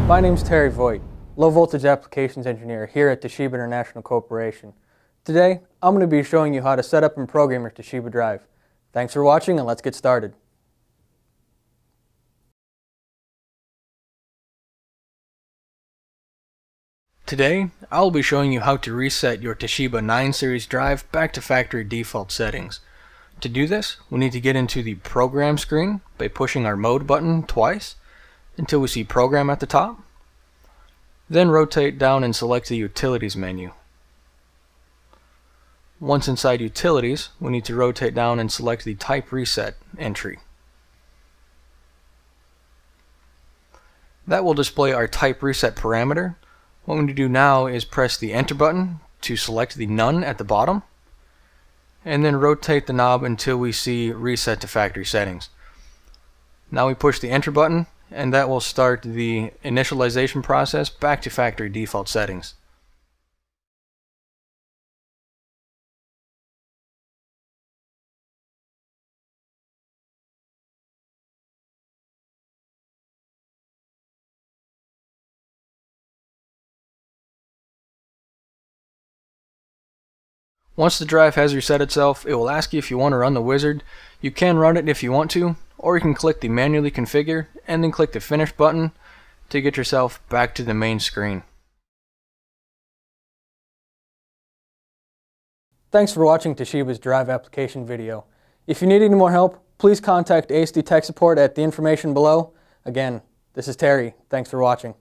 My name's Terry Voigt, Low Voltage Applications Engineer here at Toshiba International Corporation. Today, I'm going to be showing you how to set up and program your Toshiba drive. Thanks for watching, and let's get started. Today, I'll be showing you how to reset your Toshiba 9 series drive back to factory default settings. To do this, we need to get into the program screen by pushing our mode button twice until we see program at the top. Then rotate down and select the utilities menu. Once inside utilities, we need to rotate down and select the type reset entry. That will display our type reset parameter. What we need to do now is press the enter button to select the none at the bottom, and then rotate the knob until we see reset to factory settings. Now we push the enter button, and that will start the initialization process back to factory default settings. Once the drive has reset itself, it will ask you if you want to run the wizard. You can run it if you want to, or you can click the manually configure and then click the finish button to get yourself back to the main screen. Thanks for watching Toshiba's drive application video. If you need any more help, please contact ASD Tech Support at the information below. Again, this is Terry. Thanks for watching.